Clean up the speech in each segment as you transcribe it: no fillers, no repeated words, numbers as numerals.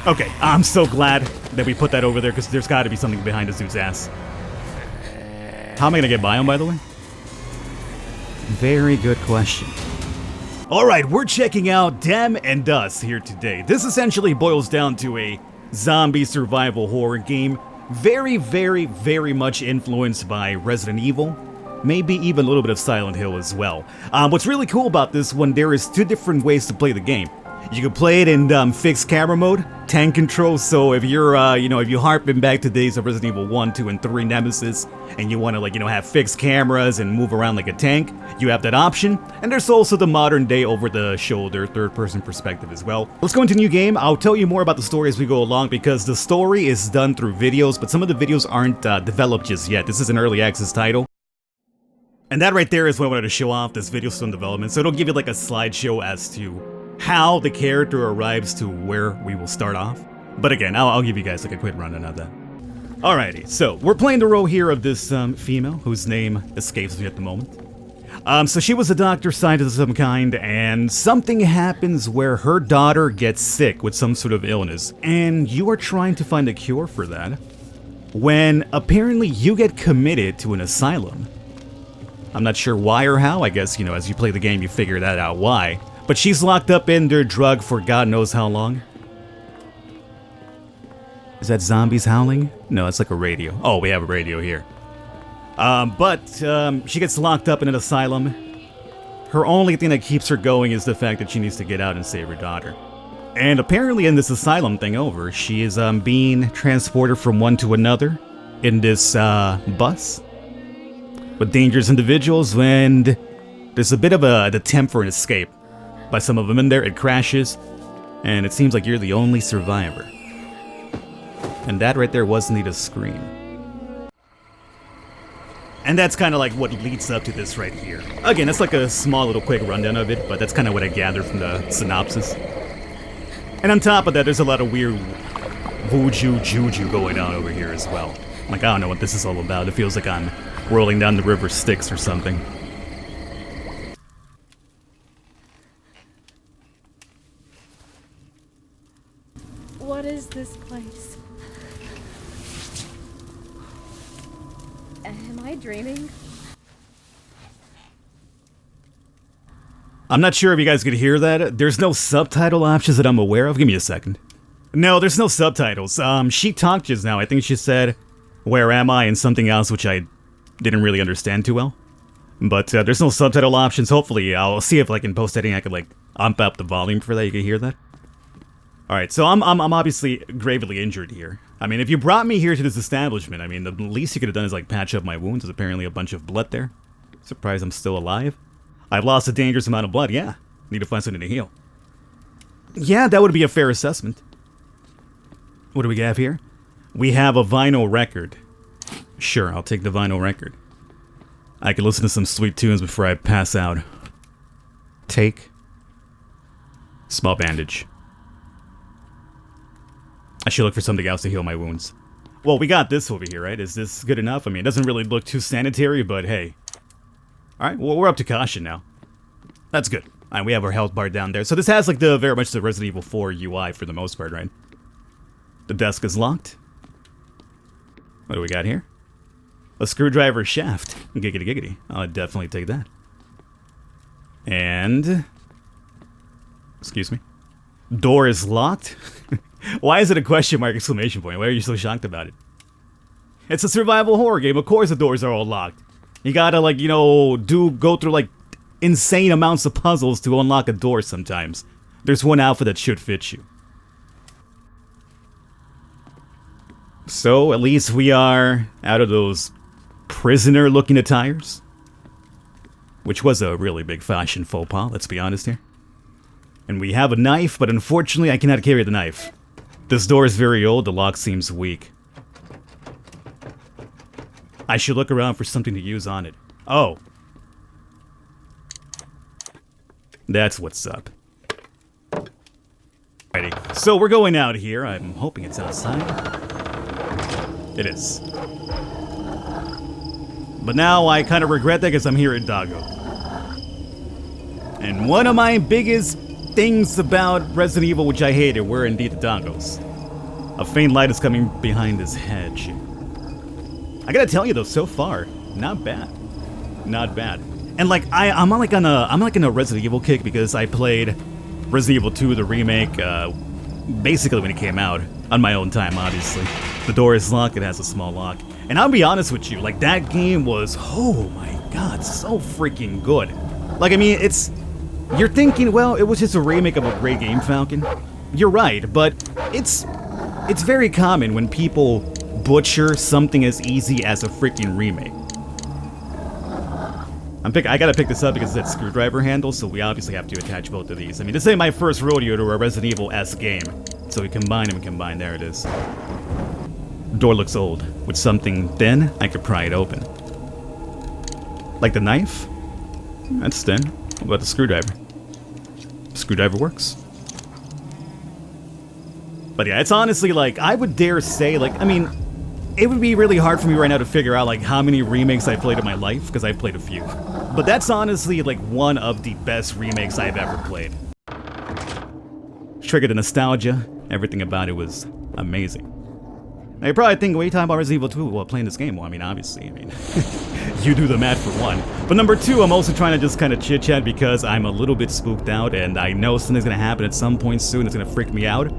Okay, I'm so glad that we put that over there because there's got to be something behind this dude's ass. How am I going to get by him, by the way? Very good question. Alright, we're checking out Them and Us here today. This essentially boils down to a zombie survival horror game. Very, very, very much influenced by Resident Evil. Maybe even a little bit of Silent Hill as well. What's really cool about this one, there is 2 different ways to play the game. You can play it in fixed camera mode, tank control, so if you're, if you harken back to days of Resident Evil 1, 2, and 3 Nemesis, and you want to, have fixed cameras and move around like a tank, you have that option. And there's also the modern day over-the-shoulder, third-person perspective as well. Let's go into new game. I'll tell you more about the story as we go along, because the story is done through videos, but some of the videos aren't developed just yet. This is an early access title. And that right there is what I wanted to show off. This video's still in development, so it'll give you like a slideshow as to how the character arrives to where we will start off. But again, I'll give you guys like a quick rundown of that. Alrighty, so we're playing the role here of this female whose name escapes me at the moment. So she was a doctor, scientist of some kind, and something happens where her daughter gets sick with some sort of illness, and you are trying to find a cure for that, when apparently you get committed to an asylum. I'm not sure why or how. I guess, as you play the game you figure that out why. But she's locked up in there drugged for God knows how long. Is that zombies howling? No, it's like a radio. Oh, we have a radio here. She gets locked up in an asylum. Her only thing that keeps her going is the fact that she needs to get out and save her daughter. And apparently in this asylum thing over, she is being transported from one to another in this bus with dangerous individuals, and there's a bit of an attempt for an escape by some of them in there. It crashes, and it seems like you're the only survivor. And that right there was indeed a scream. And that's kind of like what leads up to this right here. Again, it's like a small little quick rundown of it, but that's kind of what I gathered from the synopsis. And on top of that, there's a lot of weird voodoo juju going on over here as well. Like, I don't know what this is all about. It feels like I'm rolling down the river Styx or something. What is this place? Am I dreaming? I'm not sure if you guys could hear that. There's no subtitle options that I'm aware of. Give me a second. No, there's no subtitles. She talked just now. I think she said, "Where am I?" and something else, which I didn't really understand too well. But there's no subtitle options. Hopefully, I'll see if in post-editing I could amp up the volume for that. You can hear that. Alright, so I'm obviously gravely injured here. I mean, if you brought me here to this establishment, I mean, the least you could have done is patch up my wounds. There's apparently a bunch of blood there. Surprised I'm still alive. I've lost a dangerous amount of blood, yeah. Need to find something to heal. Yeah, that would be a fair assessment. What do we have here? We have a vinyl record. Sure, I'll take the vinyl record. I can listen to some sweet tunes before I pass out. Take. Small bandage. I should look for something else to heal my wounds. Well, we got this over here, right? Is this good enough? I mean, it doesn't really look too sanitary, but hey. Alright, well, we're up to caution now. That's good. Alright, we have our health bar down there. So this has very much the Resident Evil 4 UI for the most part, right? The desk is locked. What do we got here? A screwdriver shaft. Giggity giggity. I'll definitely take that. And... excuse me. Door is locked? Why is it a question mark exclamation point? Why are you so shocked about it? It's a survival horror game. Of course the doors are all locked. You gotta, go through, insane amounts of puzzles to unlock a door sometimes. There's one outfit that should fit you. So, at least we are out of those prisoner-looking attires. Which was a really big fashion faux pas, let's be honest here. And we have a knife, but unfortunately I cannot carry the knife. This door is very old, the lock seems weak. I should look around for something to use on it. Oh. That's what's up. Alrighty, so we're going out here. I'm hoping it's outside. It is. But now I kind of regret that because I'm here at Doggo. And one of my biggest things about Resident Evil, which I hated, were indeed the doggos. A faint light is coming behind his hedge. I gotta tell you though, so far, not bad. Not bad. And like I'm like on a Resident Evil kick because I played Resident Evil 2, the remake, basically when it came out, on my own time, obviously. The door is locked, it has a small lock. And I'll be honest with you, like that game was, oh my god, so freaking good. Like, I mean, you're thinking, well, it was just a remake of a great game, Falcon. You're right, but it's very common when people butcher something as easy as a freaking remake. I gotta pick this up because it's that screwdriver handle, so we obviously have to attach both of these. I mean, this ain't my first rodeo to a Resident Evil-esque game. So we combine them, there it is. Door looks old. With something thin, I could pry it open. Like the knife? That's thin. What about the screwdriver? Screwdriver works. But yeah, it's honestly like, I would dare say, like, I mean, it would be really hard for me right now to figure out like how many remakes I played in my life, because I've played a few. But that's honestly like one of the best remakes I've ever played. Triggered the nostalgia, everything about it was amazing. Now you're probably thinking, what are you talking about Resident Evil 2 while playing this game? Well, I mean, obviously, you do the math for one. But number two, I'm also trying to just kind of chit-chat because I'm a little bit spooked out and I know something's gonna happen at some point soon, it's gonna freak me out.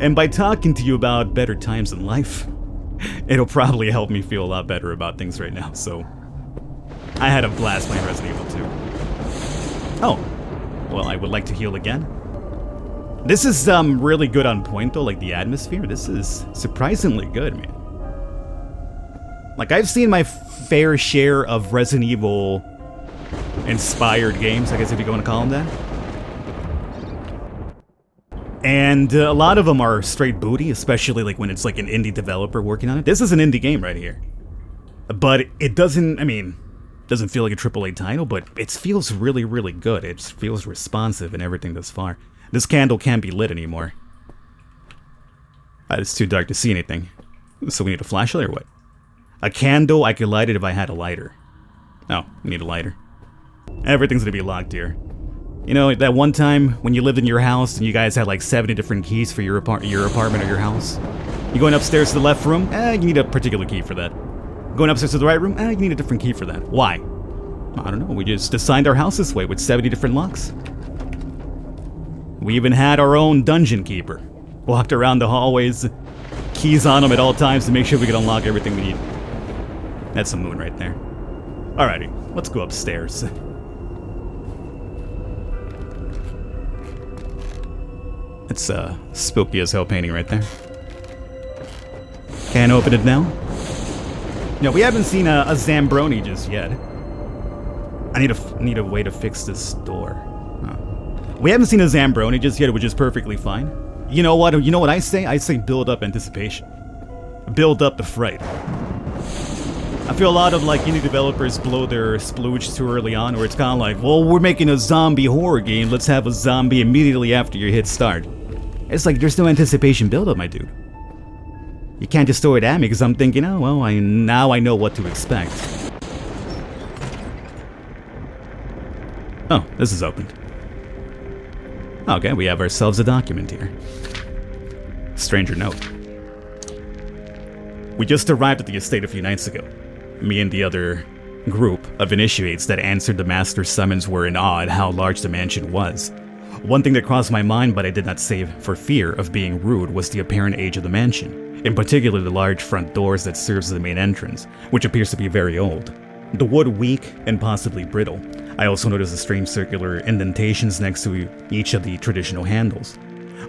And by talking to you about better times in life, it'll probably help me feel a lot better about things right now, so... I had a blast playing Resident Evil 2. Oh, well, I would like to heal again. This is really good on point though, like the atmosphere. This is surprisingly good, man. Like, I've seen my fair share of Resident Evil inspired games, I guess if you want to call them that. And a lot of them are straight booty, especially like when it's like an indie developer working on it. This is an indie game right here. But it doesn't, I mean, doesn't feel like a AAA title, but it feels really, really good. It feels responsive and everything thus far. This candle can't be lit anymore. It's too dark to see anything. So we need a flashlight or what? A candle, I could light it if I had a lighter. Oh, we need a lighter. Everything's gonna be locked here. You know, that one time when you lived in your house and you guys had like 70 different keys for your apartment or your house? You going upstairs to the left room? You need a particular key for that. Going upstairs to the right room? You need a different key for that. Why? I don't know, we just designed our house this way with 70 different locks. We even had our own dungeon keeper. Walked around the hallways, keys on them at all times to make sure we could unlock everything we need. That's the moon right there. Alrighty, let's go upstairs. It's spooky as hell painting right there. Can't open it now. No, we haven't seen a Zambroni just yet. I need a way to fix this door. We haven't seen a Zambroni just yet, which is perfectly fine. You know what? You know what I say? I say build up anticipation. Build up the fright. I feel a lot of like indie developers blow their splooge too early on, where it's kind of like, well, we're making a zombie horror game. Let's have a zombie immediately after you hit start. It's like there's no anticipation build up, my dude. You can't just throw it at me because I'm thinking, oh well, now I know what to expect. Oh, this is opened. Okay, we have ourselves a document here. Stranger note. We just arrived at the estate a few nights ago. Me and the other group of initiates that answered the master's summons were in awe at how large the mansion was. One thing that crossed my mind, but I did not say for fear of being rude, was the apparent age of the mansion. In particular, the large front doors that serves as the main entrance, which appears to be very old. The wood weak and possibly brittle. I also noticed the strange circular indentations next to each of the traditional handles.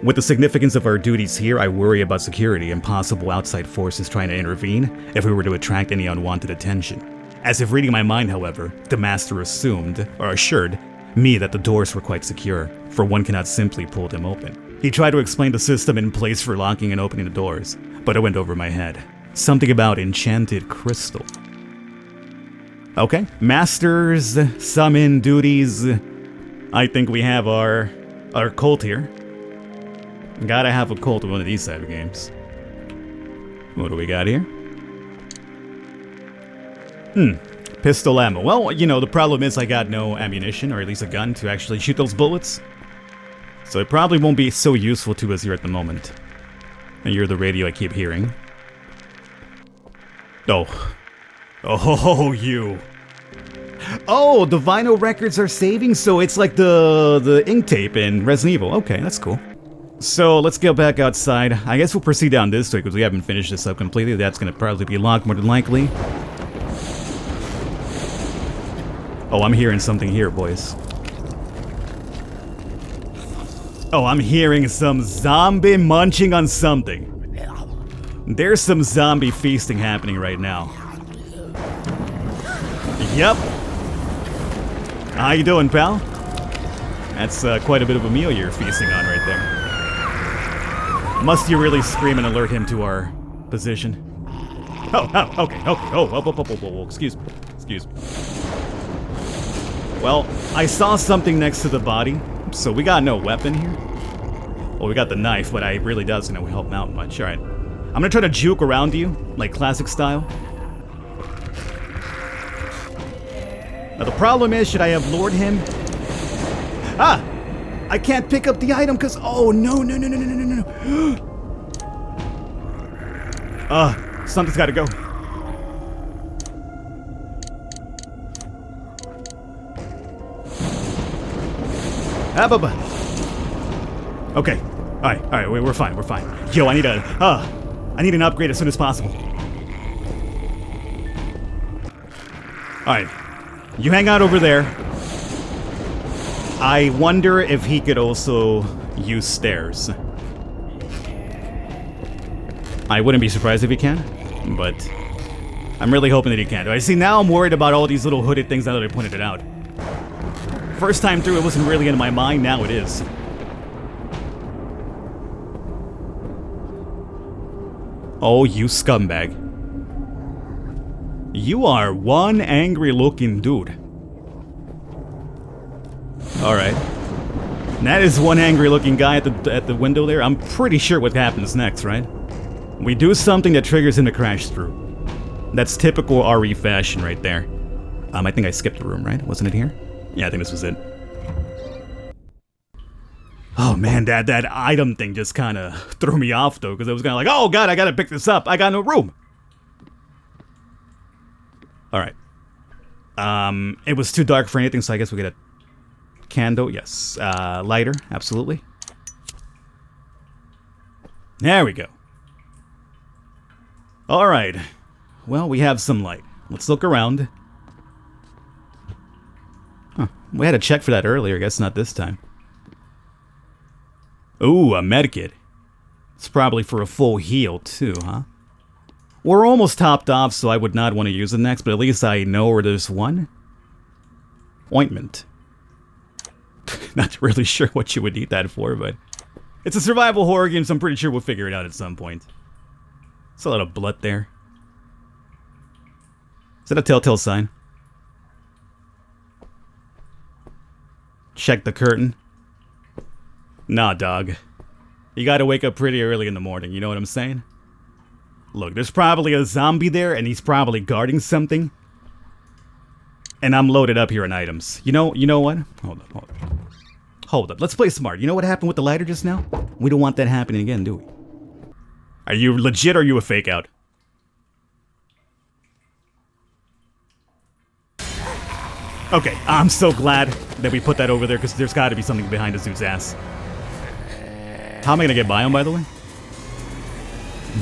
With the significance of our duties here, I worry about security and possible outside forces trying to intervene if we were to attract any unwanted attention. As if reading my mind, however, the master assumed, or assured, me that the doors were quite secure, for one cannot simply pull them open. He tried to explain the system in place for locking and opening the doors, but it went over my head. Something about enchanted crystal. Okay, masters, summon, duties. I think we have our cult here. Gotta have a cult in one of these type of games. What do we got here? Pistol ammo. Well, you know, the problem is I got no ammunition, or at least a gun, to actually shoot those bullets. So it probably won't be so useful to us here at the moment. And you're the radio I keep hearing. Oh. Oh, you. Oh, the vinyl records are saving, so it's like the ink tape in Resident Evil. Okay, that's cool. So let's go back outside. I guess we'll proceed down this way because we haven't finished this up completely. That's going to probably be locked more than likely. Oh, I'm hearing something here, boys. Oh, I'm hearing some zombie munching on something. There's some zombie feasting happening right now. Yep. How you doing, pal? That's quite a bit of a meal you're feasting on right there. Must you really scream and alert him to our position? Oh, okay. Oh, excuse me. Well, I saw something next to the body, so we got no weapon here. Well, we got the knife, but I really doesn't help out much. Alright. I'm gonna try to juke around you, like classic style. Now the problem is, should I have lured him? Ah! I can't pick up the item because... Oh, no. Something's gotta go. Okay. Alright, we're fine. Yo, I need an upgrade as soon as possible. Alright. You hang out over there. I wonder if he could also use stairs. I wouldn't be surprised if he can, but I'm really hoping that he can. I see, now I'm worried about all these little hooded things now that I pointed it out. First time through, it wasn't really in my mind, now it is. Oh, you scumbag. You are one angry looking dude. Alright. That is one angry looking guy at the window there. I'm pretty sure what happens next, right? We do something that triggers him to crash through. That's typical RE fashion right there. I think I skipped a room, right? Wasn't it here? Yeah, I think this was it. Oh man, that item thing just kind of threw me off though, because I was kind of like, oh god, I gotta pick this up. I got no room. Alright. It was too dark for anything, so I guess we get a candle. Yes. Lighter, absolutely. There we go. Alright. Well, we have some light. Let's look around. Huh. We had a check for that earlier, I guess not this time. Ooh, a medkit. It's probably for a full heal, too, huh? We're almost topped off, so I would not want to use it next, but at least I know where there's one. Ointment. Not really sure what you would need that for, but... It's a survival horror game, so I'm pretty sure we'll figure it out at some point. There's a lot of blood there. Is that a telltale sign? Check the curtain. Nah, dog. You gotta wake up pretty early in the morning, you know what I'm saying? Look, there's probably a zombie there, and he's probably guarding something. And I'm loaded up here on items. You know what? Hold up. Let's play smart. You know what happened with the lighter just now? We don't want that happening again, do we? Are you legit or are you a fake out? Okay, I'm so glad that we put that over there, because there's gotta be something behind this dude's ass. How am I gonna get by him, by the way?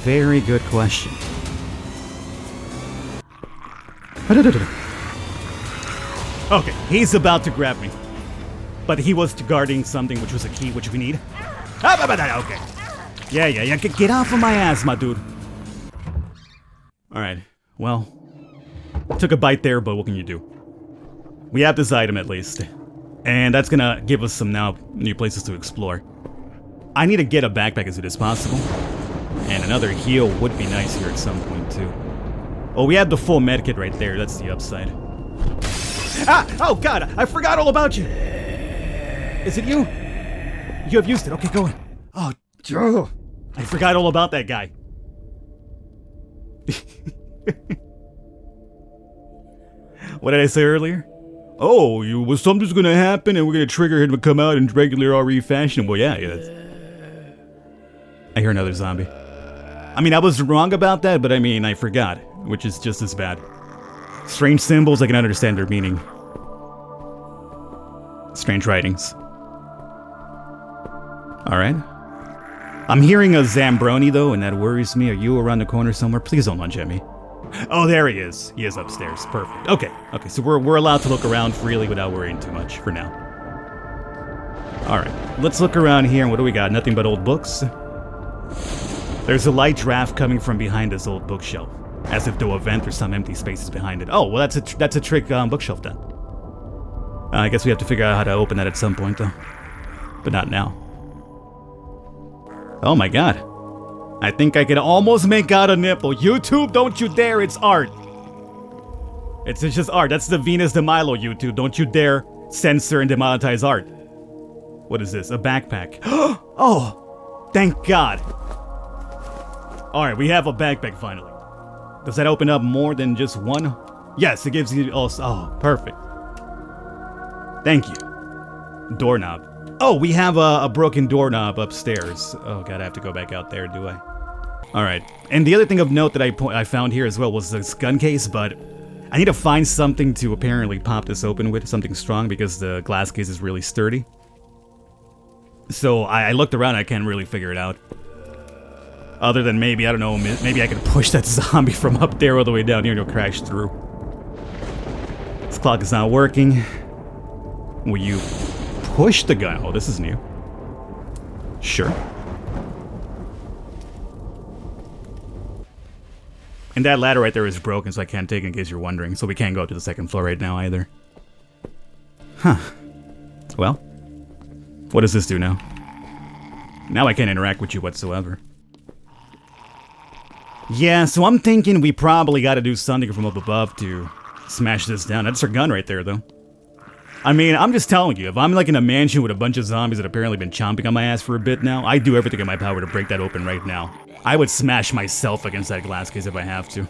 Very good question. Okay, he's about to grab me. But he was guarding something, which was a key, which we need. Okay. Yeah. Get off of my ass, my dude. Alright, well. Took a bite there, but what can you do? We have this item at least. And that's gonna give us some now new places to explore. I need to get a backpack as soon as possible. And another heal would be nice here at some point too. Oh, we have the full medkit right there. That's the upside. Ah! Oh god! I forgot all about you! Is it you? You have used it. Okay, go in. Oh, I forgot all about that guy. What did I say earlier? Oh, well, something's gonna happen and we're gonna trigger him to come out in regular RE fashion. Well, yeah. I hear another zombie. I mean, I was wrong about that, but I mean, I forgot, which is just as bad. Strange symbols, I can understand their meaning. Strange writings. Alright. I'm hearing a Zambroni, though, and that worries me. Are you around the corner somewhere? Please don't lunge at me. Oh, there he is. He is upstairs. Perfect. Okay, so we're allowed to look around freely without worrying too much for now. Alright, let's look around here, and what do we got? Nothing but old books? There's a light draft coming from behind this old bookshelf, as if to a vent or some empty spaces behind it. Oh, well, that's a trick bookshelf then. I guess we have to figure out how to open that at some point, though. But not now. Oh my god. I think I can almost make out a nipple. YouTube, don't you dare, it's art. It's just art. That's the Venus de Milo, YouTube. Don't you dare censor and demonetize art. What is this? A backpack. Oh, thank god. Alright, we have a backpack finally. Does that open up more than just one? Yes, it gives you also. Oh, perfect. Thank you. Doorknob. Oh, we have a broken doorknob upstairs. Oh god, I have to go back out there, do I? Alright. And the other thing of note that I found here as well was this gun case, but I need to find something to apparently pop this open with, something strong, because the glass case is really sturdy. So I looked around, I can't really figure it out. Other than maybe, I don't know, maybe I could push that zombie from up there all the way down here and he'll crash through. This clock is not working. Will you push the gun? Oh, this is new. Sure. And that ladder right there is broken, so I can't take it in case you're wondering. So we can't go up to the second floor right now either. Huh. Well, what does this do now? Now I can't interact with you whatsoever. Yeah, so I'm thinking we probably gotta do something from up above to smash this down. That's our gun right there, though. I mean, I'm just telling you, if I'm like in a mansion with a bunch of zombies that apparently been chomping on my ass for a bit now, I do everything in my power to break that open right now. I would smash myself against that glass case if I have to.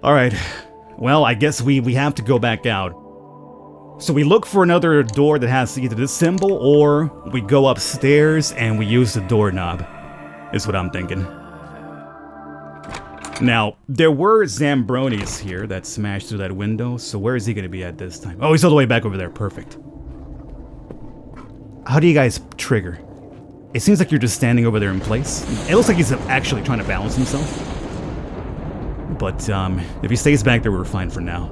Alright, well, I guess we have to go back out. So we look for another door that has either this symbol, or we go upstairs and we use the doorknob, is what I'm thinking. Now, there were Zambronis here that smashed through that window, so where is he going to be at this time? Oh, he's all the way back over there. Perfect. How do you guys trigger? It seems like you're just standing over there in place. It looks like he's actually trying to balance himself. But, if he stays back there, we're fine for now.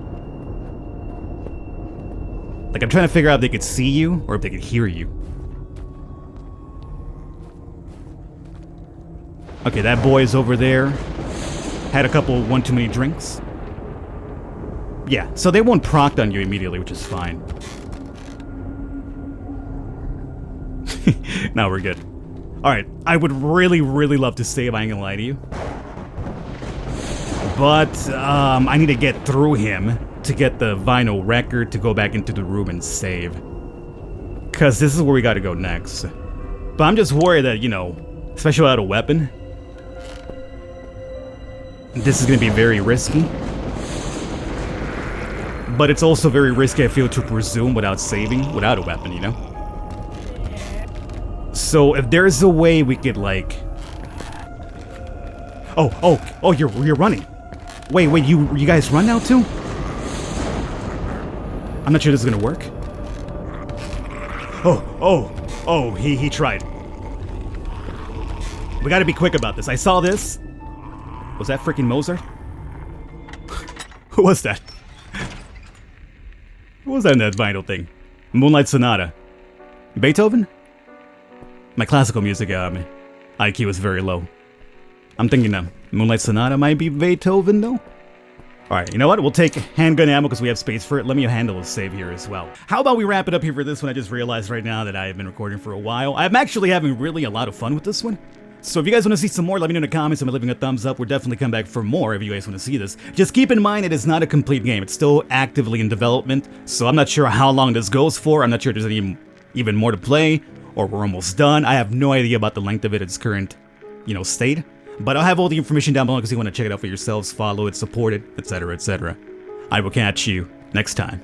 Like, I'm trying to figure out if they could see you, or if they could hear you. Okay, that boy is over there. Had a couple one too many drinks. Yeah, so they won't proc on you immediately, which is fine. Now we're good. Alright, I would really, really love to save, I ain't gonna lie to you. But, I need to get through him to get the vinyl record to go back into the room and save. Because this is where we gotta go next. But I'm just worried that, you know, especially without a weapon, this is going to be very risky. But it's also very risky, I feel, to presume without saving, without a weapon, you know? So if there's a way we could, like... Oh, you're running. Wait, you guys run now too? I'm not sure this is going to work. Oh, he tried. We got to be quick about this. I saw this. Was that freaking Mozart? Who was that? Who was that in that vinyl thing? Moonlight Sonata. Beethoven? My classical music IQ is very low. I'm thinking Moonlight Sonata might be Beethoven though? Alright, you know what? We'll take handgun ammo because we have space for it. Let me handle a save here as well. How about we wrap it up here for this one? I just realized right now that I have been recording for a while. I'm actually having really a lot of fun with this one. So if you guys want to see some more, let me know in the comments. I'm leaving a thumbs up. We'll definitely come back for more if you guys want to see this. Just keep in mind it is not a complete game. It's still actively in development, so I'm not sure how long this goes for. I'm not sure if there's even more to play, or we're almost done. I have no idea about the length of its current, state. But I'll have all the information down below because you want to check it out for yourselves, follow it, support it, etc., etc. I will catch you next time.